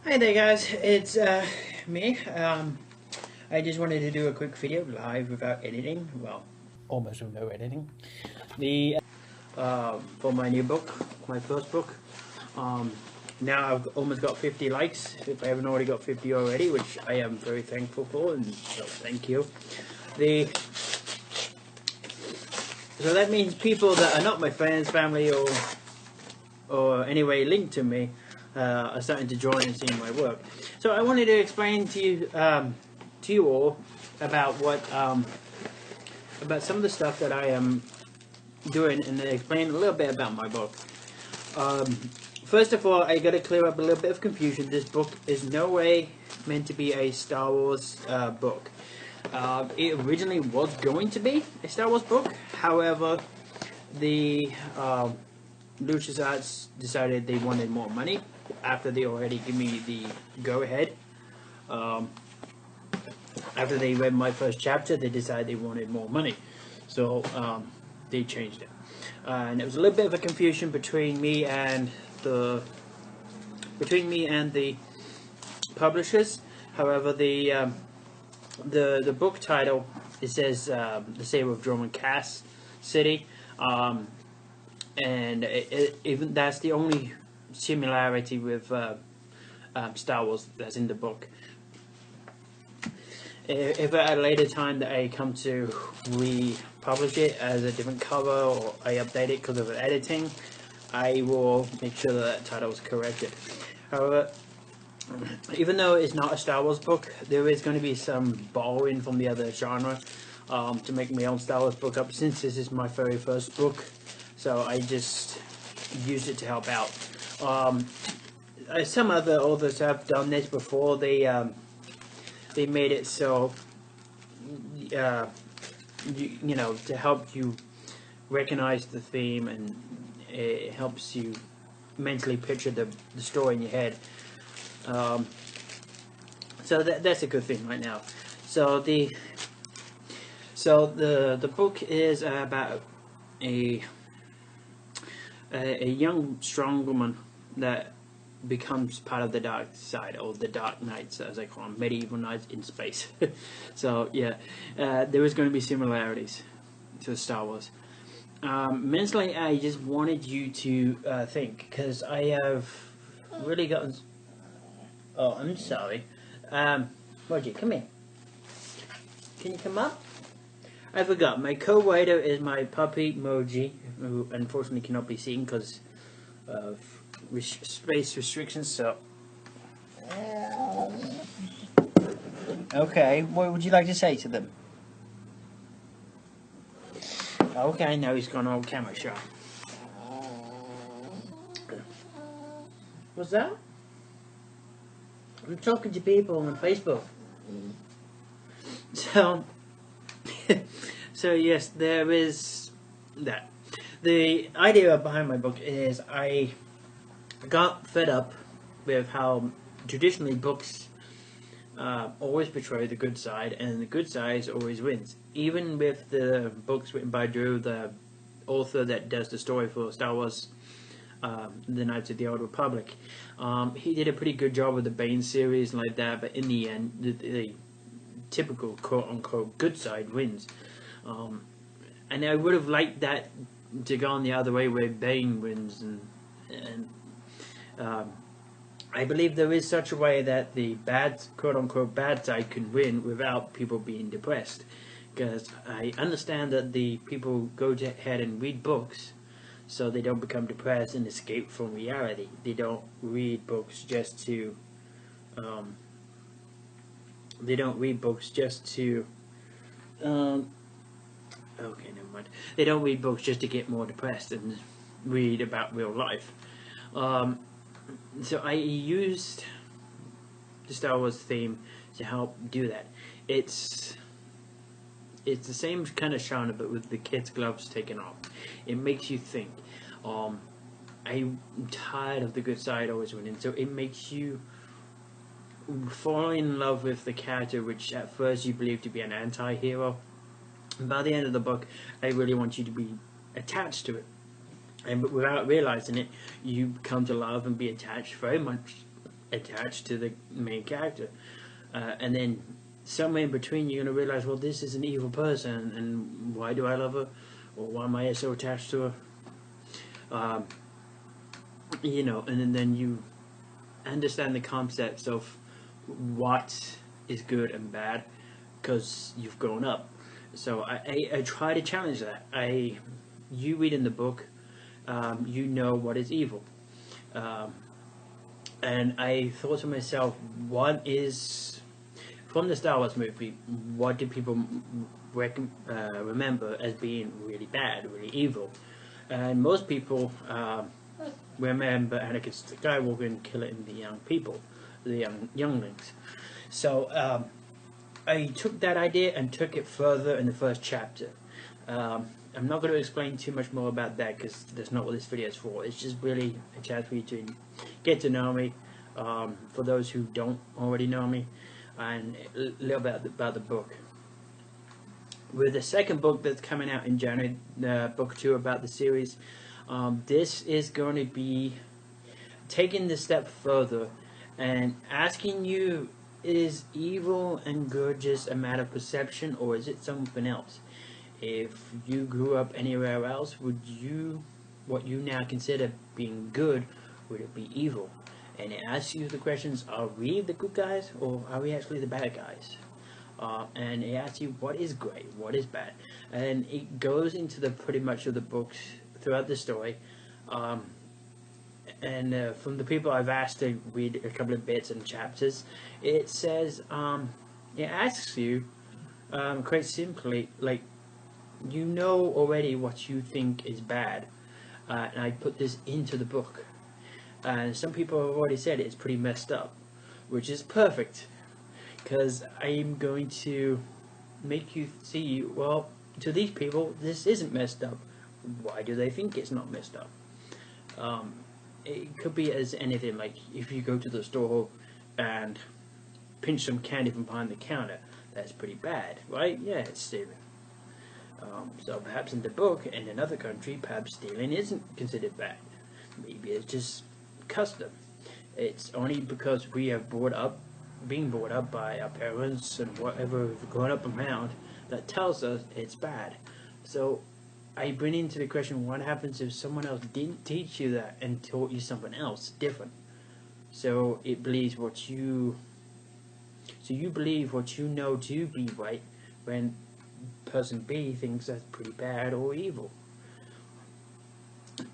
Hi there guys, it's me. I just wanted to do a quick video live without editing, well, almost with no editing. The For my new book, my first book. Um, Now I've almost got 50 likes, if I haven't already got 50 already, which I am very thankful for, and so thank you. The So that means people that are not my friends, family, or anyway linked to me are starting to join and see my work. So I wanted to explain to you all about about some of the stuff that I am doing, and then explain a little bit about my book. Um, First of all, I got to clear up a little bit of confusion. This book is no way meant to be a Star Wars book. It originally was going to be a Star Wars book. However, the LucasArts decided they wanted more money after they already give me the go-ahead. After they read my first chapter, they decided they wanted more money, so they changed it. And it was a little bit of a confusion between me and the publishers. However, the book title, it says the Saber of Drum and Cass City. And even that's the only similarity with Star Wars that's in the book. If at a later time that I come to republish it as a different cover, or I update it because of editing, I will make sure that title is corrected. However, even though it's not a Star Wars book, there is going to be some borrowing from the other genre to make my own Star Wars book up, since this is my very first book. So I just used it to help out. Some other authors have done this before. They made it so you know, to help you recognize the theme, and it helps you mentally picture the story in your head. So that's a good thing right now. So the book is about a young strong woman that becomes part of the dark side, or the dark knights as I call them, medieval knights in space. So yeah, there is going to be similarities to Star Wars. Mentally, I just wanted you to think, because I have really gotten... Oh, I'm sorry. Roger, come here. Can you come up? I forgot, my co-writer is my puppy Moji, who unfortunately cannot be seen because of space restrictions, so... Okay, what would you like to say to them? Okay, now he's gone all camera shy. What's that? I'm talking to people on Facebook. So, so yes, there is that. The idea behind my book is I got fed up with how traditionally books always portray the good side, and the good side always wins. Even with the books written by Drew, the author that does the story for Star Wars, The Knights of the Old Republic, he did a pretty good job with the Bane series and like that, but in the end, the typical quote-unquote good side wins. And I would have liked that to go on the other way, where Bane wins, and I believe there is such a way that the bad, quote-unquote bad side can win without people being depressed. Because I understand that the people go ahead and read books so they don't become depressed and escape from reality. They don't read books just to they don't read books just to okay, never mind. They don't read books just to get more depressed and read about real life. So I used the Star Wars theme to help do that. It's the same kind of genre, but with the kid's gloves taken off. It makes you think. I'm tired of the good side always winning, so it makes you fall in love with the character, which at first you believe to be an anti-hero. And by the end of the book, I really want you to be attached to it. And without realizing it, you come to love and be attached very much attached to the main character, and then somewhere in between you're gonna realize, well, this is an evil person, and why do I love her, or why am I so attached to her? You know, and then you understand the concepts of what is good and bad because you've grown up. So I try to challenge that. You read in the book, you know what is evil. And I thought to myself, what is, from the Star Wars movie, what do people remember as being really bad, really evil? And most people remember Anakin Skywalker killing the young people, the younglings. So I took that idea and took it further in the first chapter. I'm not going to explain too much more about that because that's not what this video is for. It's just really a chance for you to get to know me, for those who don't already know me, and a little bit about the book. With the second book that's coming out in January, book 2 about the series, this is going to be taking the step further and asking you, is evil and good just a matter of perception, or is it something else? If you grew up anywhere else, would you, what you now consider being good, would it be evil? And it asks you the questions, are we the good guys, or are we actually the bad guys? And it asks you, what is great, what is bad? And it goes into the pretty much of the books throughout the story. And from the people I've asked to read a couple of bits and chapters, it says, it asks you, quite simply, like, you know already what you think is bad, and I put this into the book, and some people have already said it's pretty messed up, which is perfect, because I'm going to make you see, well, to these people this isn't messed up. Why do they think it's not messed up? It could be as anything, like if you go to the store and pinch some candy from behind the counter, that's pretty bad, right? Yeah, it's stealing. So perhaps in the book, in another country, perhaps stealing isn't considered bad. Maybe it's just custom. It's only because we have being brought up by our parents and whatever we've grown up around, that tells us it's bad. So I bring into the question, what happens if someone else didn't teach you that and taught you something else different? So it believes what you, so you believe what you know to be right, when person B thinks that's pretty bad or evil.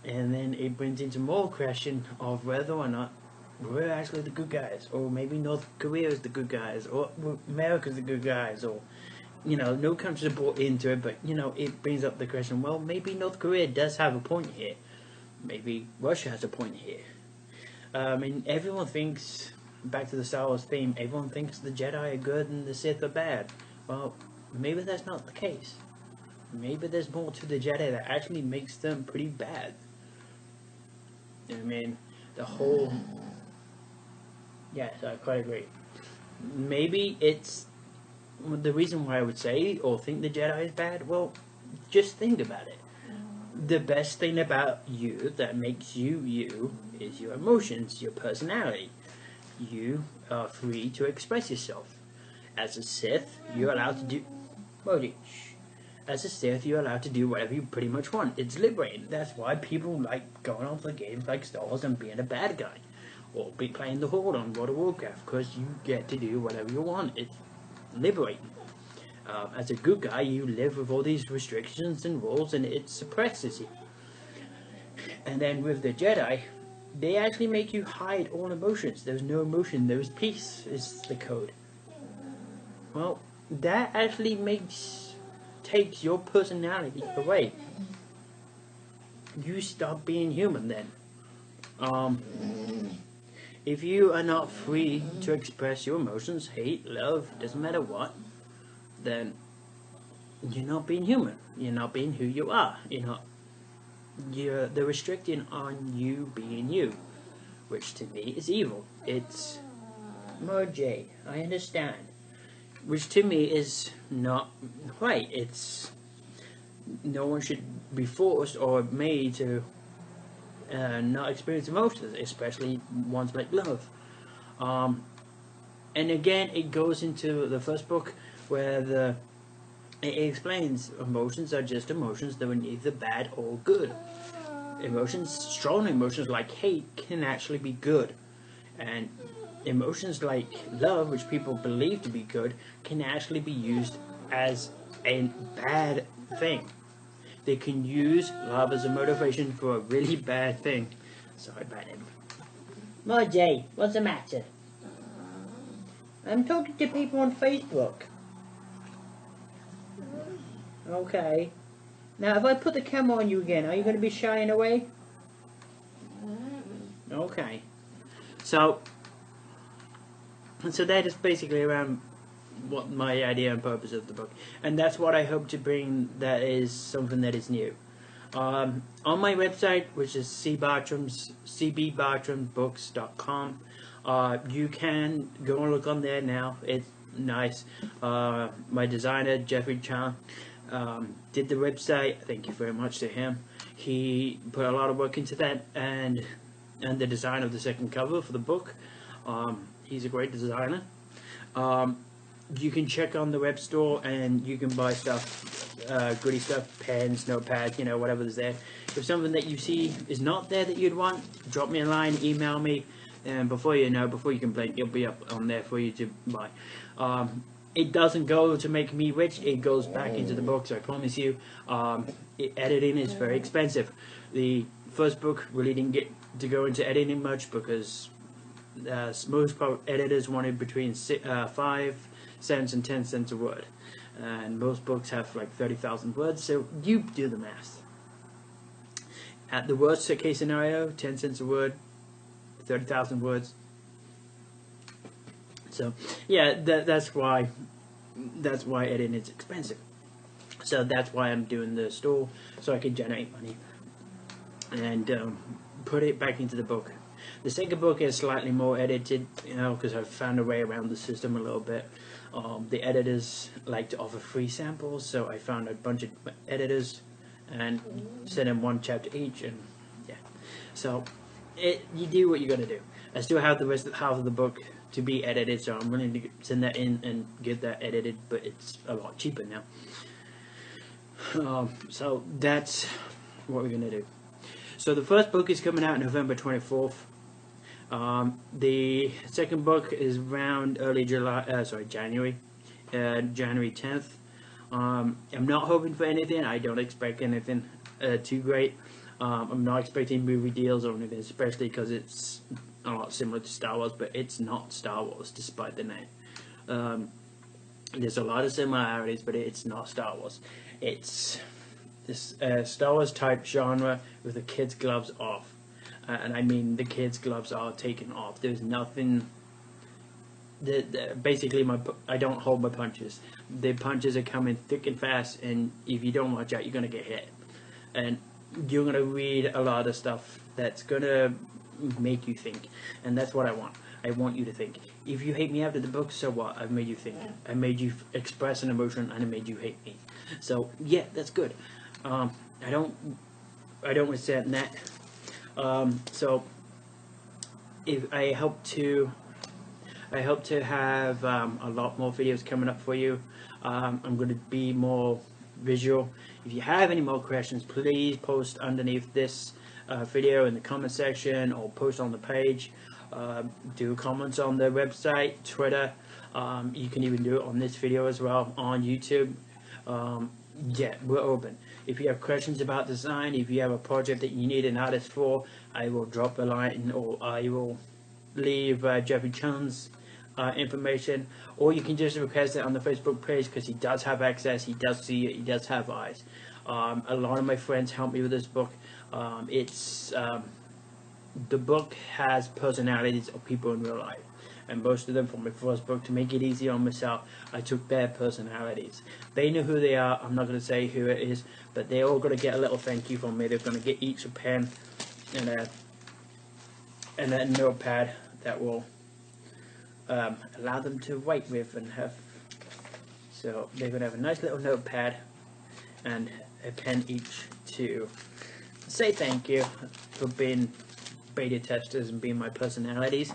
And then it brings into more question of whether or not we're actually the good guys, or maybe North Korea is the good guys, or America's the good guys, or, you know, no countries are brought into it, but, you know, it brings up the question, well, maybe North Korea does have a point here. Maybe Russia has a point here. And everyone thinks, back to the Star Wars theme, everyone thinks the Jedi are good and the Sith are bad. Well, maybe that's not the case. Maybe there's more to the Jedi that actually makes them pretty bad. I mean, the whole... Yes, I quite agree. Maybe it's... The reason why I would say or think the Jedi is bad, well, just think about it. The best thing about you that makes you you is your emotions, your personality. You are free to express yourself. As a Sith, you're allowed to do... Modi. As a Sith, you're allowed to do whatever you pretty much want. It's liberating. That's why people like going on for games like Star Wars and being a bad guy. Or be playing the Horde on World of Warcraft, because you get to do whatever you want. It's liberating. As a good guy, you live with all these restrictions and rules, and it suppresses you. And then with the Jedi, they actually make you hide all emotions. There's no emotion, there's peace, is the code. Well, that actually takes your personality away. You stop being human then. If you are not free to express your emotions, hate, love, doesn't matter what, then you're not being human. You're not being who you are. They're restricting on you being you, which to me is evil. It's Merge, I understand. Which to me is not right. It's no one should be forced or made to not experience emotions, especially ones like love. And again, it goes into the first book where it explains emotions are just emotions. They're neither bad or good. Emotions, strong emotions like hate, can actually be good, and emotions like love, which people believe to be good, can actually be used as a bad thing. They can use love as a motivation for a really bad thing. Sorry about him. Marjay, what's the matter? I'm talking to people on Facebook. Okay. Now, if I put the camera on you again, are you going to be shying away? Okay. So that is basically around what my idea and purpose of the book, and that's what I hope to bring. That is something that is new. On my website, which is cbbartramsbooks.com, you can go and look on there now. It's nice. My designer, Chang, did the website. Thank you very much to him. He put a lot of work into that, and the design of the second cover for the book. He's a great designer. You can check on the web store and you can buy stuff, goodie stuff, pens, notepads, whatever's there. If something that you see is not there that you'd want, drop me a line, email me, and before you can blink, it'll be up on there for you to buy. It doesn't go to make me rich, it goes back into the books, I promise you. Editing is very expensive. The first book really didn't get to go into editing much because most editors wanted between 5 cents and 10 cents a word, and most books have like 30,000 words, so you do the math. At the worst case scenario, 10 cents a word, 30,000 words. So yeah, that's why editing is expensive. So that's why I'm doing the store, so I can generate money and put it back into the book. The second book is slightly more edited, because I've found a way around the system a little bit. The editors like to offer free samples, so I found a bunch of editors and sent them one chapter each, and yeah. So you do what you got to do. I still have the rest of half of the book to be edited, so I'm willing to send that in and get that edited, but it's a lot cheaper now. So that's what we're gonna do. So the first book is coming out November 24th. The second book is around January 10th. I'm not hoping for anything. I don't expect anything too great. I'm not expecting movie deals or anything, especially because it's a lot similar to Star Wars, but it's not Star Wars despite the name. There's a lot of similarities, but it's not Star Wars. It's this Star Wars type genre with the kids' gloves off. And I mean the kids' gloves are taken off. There's nothing. Basically, I don't hold my punches. The punches are coming thick and fast, and if you don't watch out, you're gonna get hit. And you're gonna read a lot of stuff that's gonna make you think, and that's what I want. I want you to think. If you hate me after the book, so what? I've made you think. I made you express an emotion, and I made you hate me. So yeah, that's good. I don't resent that. So if I hope to have a lot more videos coming up for you. I'm going to be more visual. If you have any more questions, please post underneath this video in the comment section, or post on the page. Do comments on the website, Twitter. You can even do it on this video as well on YouTube. Yeah, we're open. If you have questions about design, if you have a project that you need an artist for, I will drop a line, or I will leave Jeffrey Chang's information, or you can just request it on the Facebook page, because he does have access, he does see it, he does have eyes. A lot of my friends helped me with this book. The book has personalities of people in real life, and most of them from my first book, to make it easy on myself, I took their personalities. They know who they are. I'm not going to say who it is, but they're all going to get a little thank you from me. They're going to get each a pen and a notepad that will allow them to write with and have. So they're going to have a nice little notepad and a pen each to say thank you for being beta testers and being my personalities.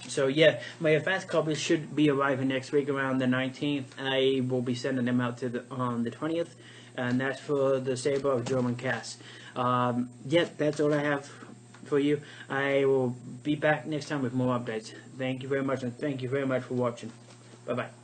So yeah, my advanced copies should be arriving next week around the 19th. I will be sending them out to on the 20th, and that's for the Saber of German Cass. Yeah, that's all I have for you. I will be back next time with more updates. Thank you very much, and thank you very much for watching. Bye bye.